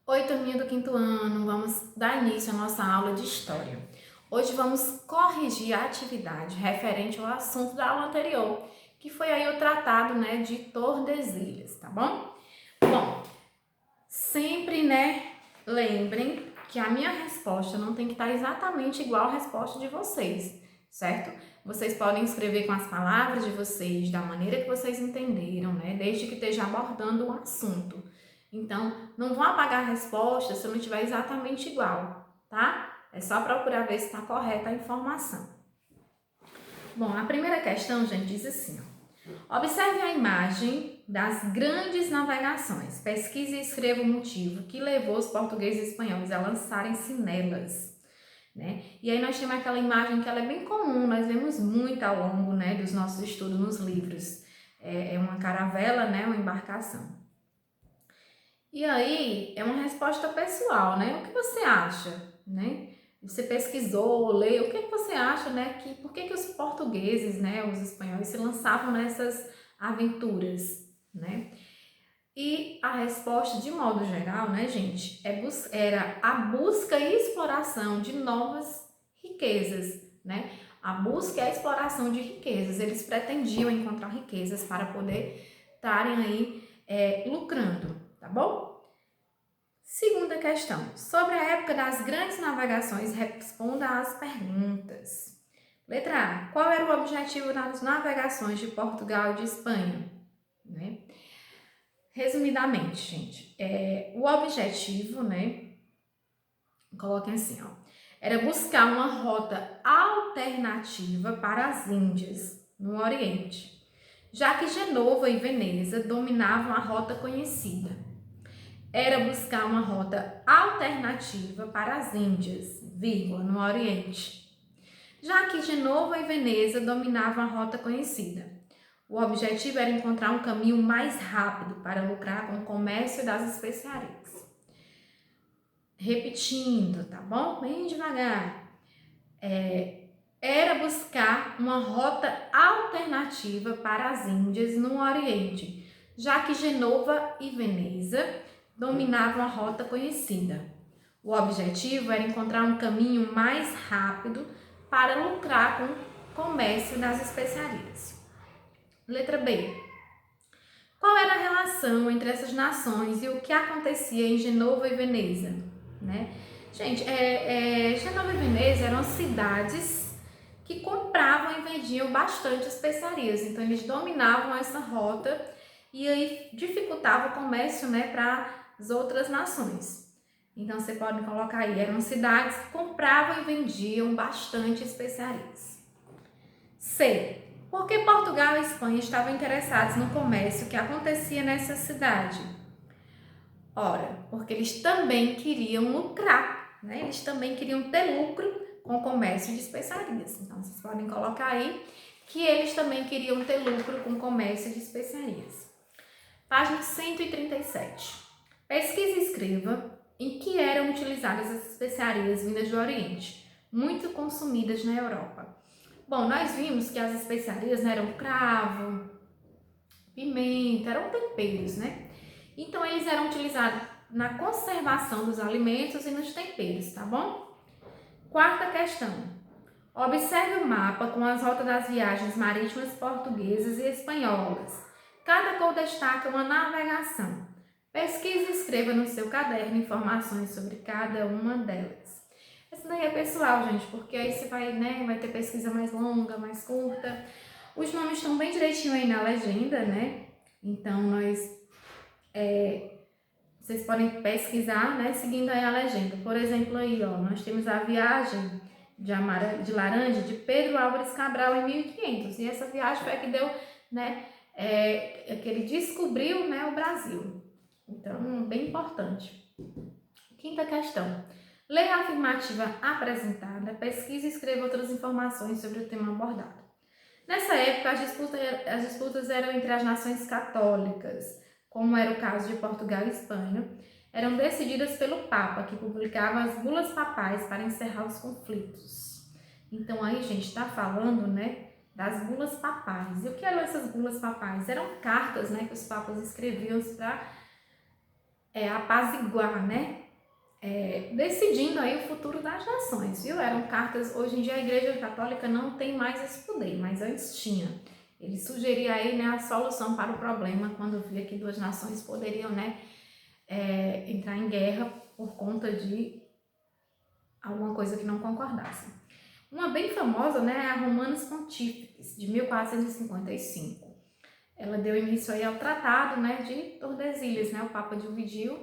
Oi, turminha do quinto ano, vamos dar início à nossa aula de História. Hoje vamos corrigir a atividade referente ao assunto da aula anterior, que foi aí o tratado, de Tordesilhas, tá bom? Bom, sempre, lembrem que a minha resposta não tem que estar exatamente igual à resposta de vocês, certo? Vocês podem escrever com as palavras de vocês, da maneira que vocês entenderam, desde que esteja abordando o assunto. Então, não vão apagar a resposta se não estiver exatamente igual, tá? É só procurar ver se está correta a informação. Bom, a primeira questão, gente, diz assim, ó. Observe a imagem das grandes navegações. Pesquise e escreva o motivo que levou os portugueses e espanhóis a lançarem-se nelas. E aí nós temos aquela imagem que ela é bem comum, nós vemos muito ao longo dos nossos estudos nos livros. É uma caravela, uma embarcação. E aí, é uma resposta pessoal, O que você acha, Você pesquisou, leu, o que você acha, por que os portugueses, os espanhóis se lançavam nessas aventuras, E a resposta, de modo geral, gente, era a busca e exploração de novas riquezas, A busca e a exploração de riquezas. Eles pretendiam encontrar riquezas para poder estarem aí lucrando, tá bom? Segunda questão. Sobre a época das grandes navegações, responda às perguntas. Letra A. Qual era o objetivo das navegações de Portugal e de Espanha? Resumidamente, gente, o objetivo, coloquem assim, era buscar uma rota alternativa para as Índias, no Oriente, já que Genova e Veneza dominavam a rota conhecida. Era buscar uma rota alternativa para as Índias, no Oriente, já que Genova e Veneza dominavam a rota conhecida. O objetivo era encontrar um caminho mais rápido para lucrar com o comércio das especiarias. Repetindo, tá bom? Bem devagar. Era buscar uma rota alternativa para as Índias no Oriente, já que Genova e Veneza dominavam a rota conhecida. O objetivo era encontrar um caminho mais rápido para lucrar com o comércio das especiarias. Letra B. Qual era a relação entre essas nações e o que acontecia em Genova e Veneza? Gente, Genova e Veneza eram cidades que compravam e vendiam bastante especiarias. Então, eles dominavam essa rota e aí dificultava o comércio para as outras nações. Então, você pode colocar aí, eram cidades que compravam e vendiam bastante especiarias. C. Por que Portugal e Espanha estavam interessados no comércio que acontecia nessa cidade? Ora, porque eles também queriam lucrar, Eles também queriam ter lucro com o comércio de especiarias. Então, vocês podem colocar aí que eles também queriam ter lucro com o comércio de especiarias. Página 137. Pesquise e escreva em que eram utilizadas as especiarias vindas do Oriente, muito consumidas na Europa. Bom, nós vimos que as especiarias eram cravo, pimenta, eram temperos, Então, eles eram utilizados na conservação dos alimentos e nos temperos, tá bom? Quarta questão. Observe o mapa com as rotas das viagens marítimas portuguesas e espanholas. Cada cor destaca uma navegação. Pesquise e escreva no seu caderno informações sobre cada uma delas. Essa daí é pessoal, gente, porque aí você vai ter pesquisa mais longa, mais curta. Os nomes estão bem direitinho aí na legenda, Então, vocês podem pesquisar, seguindo aí a legenda. Por exemplo, aí, nós temos a viagem de laranja de Pedro Álvares Cabral em 1500. E essa viagem foi a que deu, que ele descobriu, o Brasil. Então, bem importante. Quinta questão. Leia a afirmativa apresentada, pesquise e escreva outras informações sobre o tema abordado. Nessa época, as disputas eram entre as nações católicas, como era o caso de Portugal e Espanha, eram decididas pelo Papa, que publicava as bulas papais para encerrar os conflitos. Então, aí, gente, está falando, das bulas papais. E o que eram essas bulas papais? Eram cartas, que os papas escreviam para apaziguar, né? Decidindo aí o futuro das nações, viu? Eram cartas, hoje em dia a Igreja Católica não tem mais esse poder, mas antes tinha. Ele sugeria aí, né, a solução para o problema quando via que duas nações poderiam, né, entrar em guerra por conta de alguma coisa que não concordassem. Uma bem famosa, né, é a Romanus Pontifices, de 1455. Ela deu início aí ao Tratado, né, de Tordesilhas, né? O Papa dividiu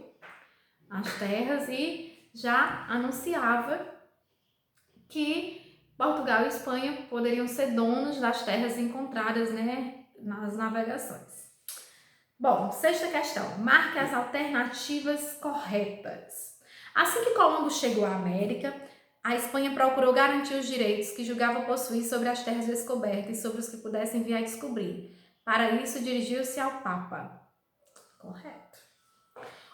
as terras e já anunciava que Portugal e Espanha poderiam ser donos das terras encontradas, né, nas navegações. Bom, sexta questão. Marque as alternativas corretas. Assim que Colombo chegou à América, a Espanha procurou garantir os direitos que julgava possuir sobre as terras descobertas e sobre os que pudessem vir a descobrir. Para isso, dirigiu-se ao Papa. Correto.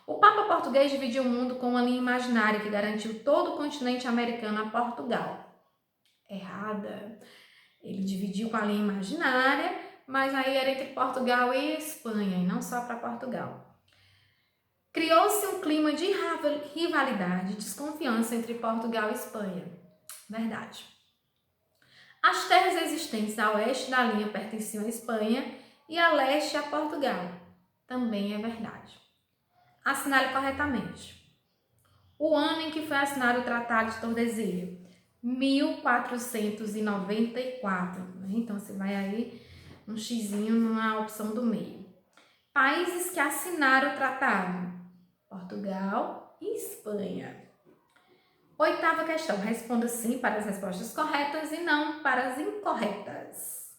O Papa português dividiu o mundo com uma linha imaginária que garantiu todo o continente americano a Portugal. Errada. Ele dividiu com a linha imaginária, mas aí era entre Portugal e Espanha, e não só para Portugal. Criou-se um clima de rivalidade e desconfiança entre Portugal e Espanha. Verdade. As terras existentes a oeste da linha pertenciam à Espanha e a leste a Portugal. Também é verdade. Assinale corretamente. O ano em que foi assinado o Tratado de Tordesilhas, 1494. Então, você vai aí um xizinho na opção do meio. Países que assinaram o tratado: Portugal e Espanha. Oitava questão. Responda sim para as respostas corretas e não para as incorretas.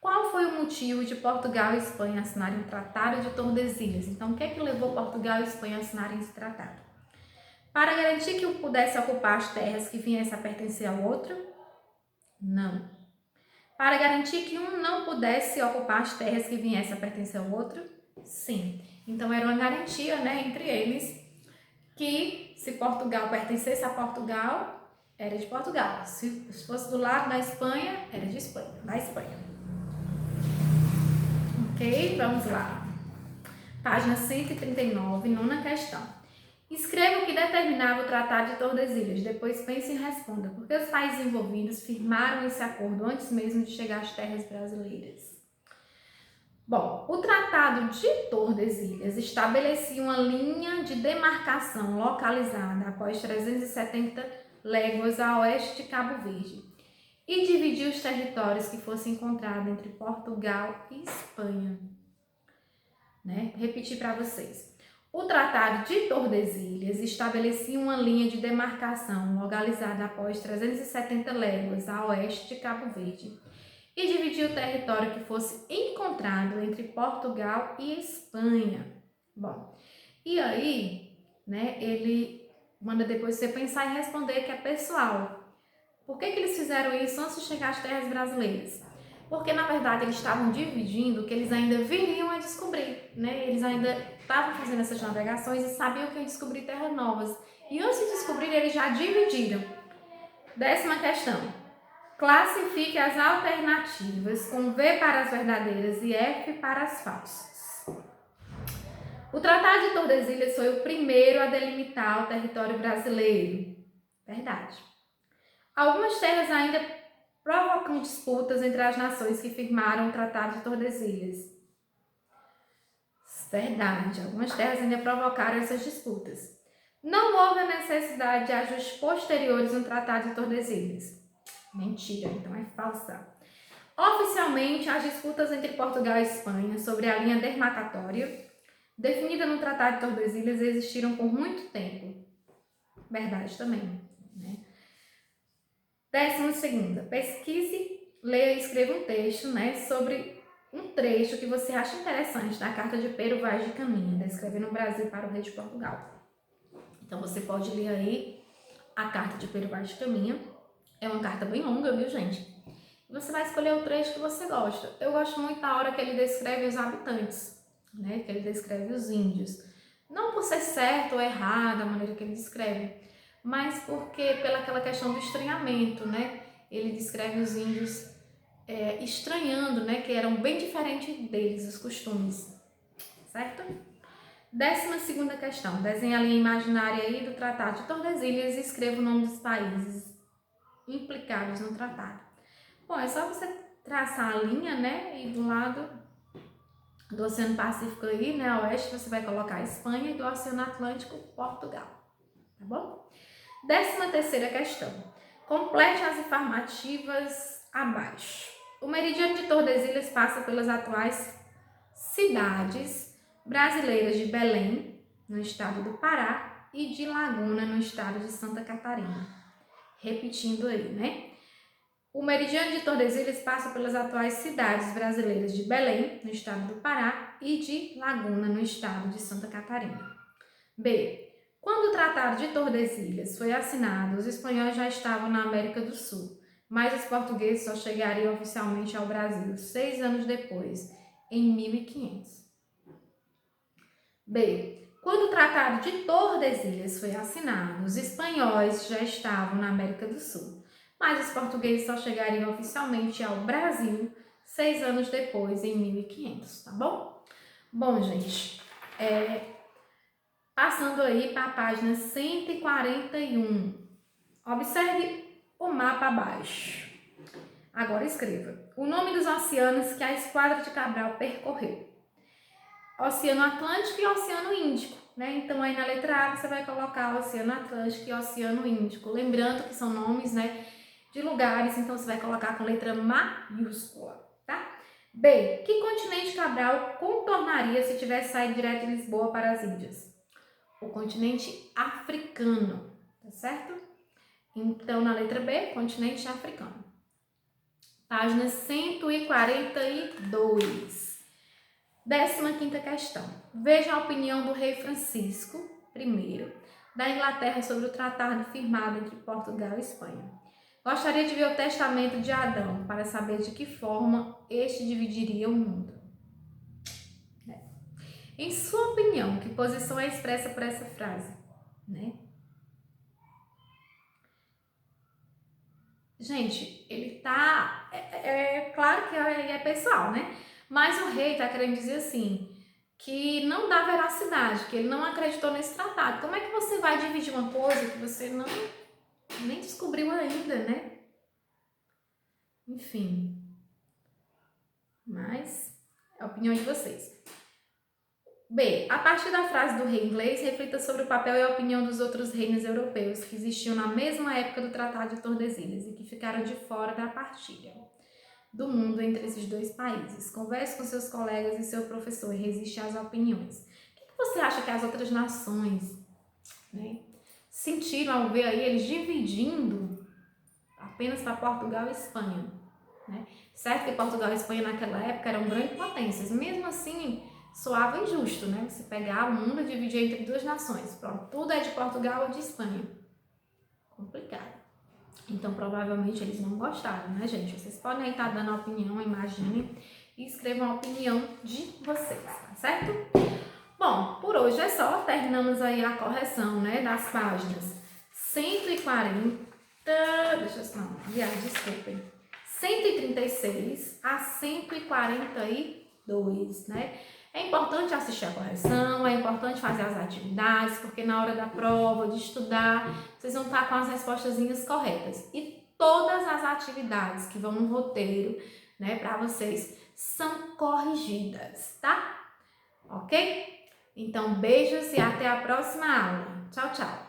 Qual foi o motivo de Portugal e Espanha assinarem o Tratado de Tordesilhas? Então, o que é que levou Portugal e Espanha a assinarem esse tratado? Para garantir que um pudesse ocupar as terras que viessem a pertencer ao outro? Não. Para garantir que um não pudesse ocupar as terras que viessem a pertencer ao outro? Sim. Então, era uma garantia, né, entre eles, que se Portugal pertencesse a Portugal, era de Portugal. Se fosse do lado da Espanha, era de Espanha, da Espanha. Ok? Vamos lá. Página 139, nona questão. Escreva o que determinava o Tratado de Tordesilhas, depois pense e responda. Por que os países envolvidos firmaram esse acordo antes mesmo de chegar às terras brasileiras? Bom, o Tratado de Tordesilhas estabelecia uma linha de demarcação localizada após 370 léguas a oeste de Cabo Verde e dividiu os territórios que fossem encontrados entre Portugal e Espanha. Repetir para vocês. O Tratado de Tordesilhas estabelecia uma linha de demarcação localizada após 370 léguas a oeste de Cabo Verde e dividiu o território que fosse encontrado entre Portugal e Espanha. Bom, e aí, ele manda depois você pensar e responder que é pessoal. Por que eles fizeram isso antes de chegar às terras brasileiras? Porque, na verdade, eles estavam dividindo o que eles ainda viriam a descobrir, Eles ainda estavam fazendo essas navegações e sabiam que iam descobrir terras novas. E antes de descobrir, eles já dividiram. 10ª questão. Classifique as alternativas com V para as verdadeiras e F para as falsas. O Tratado de Tordesilhas foi o primeiro a delimitar o território brasileiro. Verdade. Algumas terras ainda provocam disputas entre as nações que firmaram o Tratado de Tordesilhas. Verdade, algumas terras ainda provocaram essas disputas. Não houve a necessidade de ajustes posteriores no Tratado de Tordesilhas. Mentira, então é falsa. Oficialmente, as disputas entre Portugal e Espanha sobre a linha demarcatória, definida no Tratado de Tordesilhas, existiram por muito tempo. Verdade também, 12ª. Pesquise, leia e escreva um texto, sobre um trecho que você acha interessante da carta de Pero Vaz de Caminha, descrevendo o Brasil para o rei de Portugal. Então, você pode ler aí a carta de Pero Vaz de Caminha. É uma carta bem longa, viu, gente? E você vai escolher o trecho que você gosta. Eu gosto muito da hora que ele descreve os habitantes, que ele descreve os índios. Não por ser certo ou errado a maneira que ele descreve, mas porque pela aquela questão do estranhamento, Ele descreve os índios estranhando, que eram bem diferentes deles, os costumes, certo? 12ª questão. Desenhe a linha imaginária aí do Tratado de Tordesilhas e escreva o nome dos países implicados no tratado. Bom, é só você traçar a linha, né? E do lado do Oceano Pacífico aí, né? A oeste você vai colocar a Espanha e do Oceano Atlântico, Portugal. Tá bom? 13ª questão. Complete as informativas abaixo. O meridiano de Tordesilhas passa pelas atuais cidades brasileiras de Belém, no estado do Pará, e de Laguna, no estado de Santa Catarina. Repetindo aí, né? O meridiano de Tordesilhas passa pelas atuais cidades brasileiras de Belém, no estado do Pará, e de Laguna, no estado de Santa Catarina. B. Quando o Tratado de Tordesilhas foi assinado, os espanhóis já estavam na América do Sul, mas os portugueses só chegariam oficialmente ao Brasil 6 anos depois, em 1500. B. Quando o Tratado de Tordesilhas foi assinado, os espanhóis já estavam na América do Sul, mas os portugueses só chegariam oficialmente ao Brasil 6 anos depois, em 1500, tá bom? Bom, gente, passando aí para a página 141, observe o mapa abaixo. Agora escreva o nome dos oceanos que a Esquadra de Cabral percorreu. Oceano Atlântico e Oceano Índico, né? Então aí na letra A você vai colocar Oceano Atlântico e Oceano Índico. Lembrando que são nomes, né, de lugares, então você vai colocar com letra maiúscula, tá? B. Que continente Cabral contornaria se tivesse saído direto de Lisboa para as Índias? O continente africano, tá certo? Então na letra B, continente africano. Página 142. 15ª questão. Veja a opinião do rei Francisco I da Inglaterra sobre o tratado firmado entre Portugal e Espanha. Gostaria de ver o testamento de Adão para saber de que forma este dividiria o mundo. Em sua opinião, que posição é expressa por essa frase? Né? Gente, ele tá... claro que é pessoal, né? Mas o rei está querendo dizer assim, que não dá veracidade, que ele não acreditou nesse tratado. Como é que você vai dividir uma coisa que você nem descobriu ainda, né? Enfim. Mas é a opinião de vocês. B. A partir da frase do rei inglês, reflita sobre o papel e a opinião dos outros reinos europeus que existiam na mesma época do Tratado de Tordesilhas e que ficaram de fora da partilha do mundo entre esses dois países. Converse com seus colegas e seu professor e resiste às opiniões. O que você acha que as outras nações, né, sentiram ao ver aí eles dividindo apenas para Portugal e Espanha? Né? Certo que Portugal e Espanha naquela época eram grandes potências, mesmo assim soava injusto, né? Você pegar o mundo e dividir entre duas nações. Pronto, tudo é de Portugal ou de Espanha. Complicado. Então, provavelmente, eles não gostaram, né, gente? Vocês podem estar dando a opinião, imaginem, e escrevam a opinião de vocês, tá certo? Bom, por hoje é só. Terminamos aí a correção, né, das páginas 140... Deixa eu só... desculpem. 136 a 142, né? É importante assistir a correção, é importante fazer as atividades, porque na hora da prova, de estudar, vocês vão estar com as respostazinhas corretas. E todas as atividades que vão no roteiro, né, para vocês, são corrigidas, tá? Ok? Então, beijos e até a próxima aula. Tchau, tchau!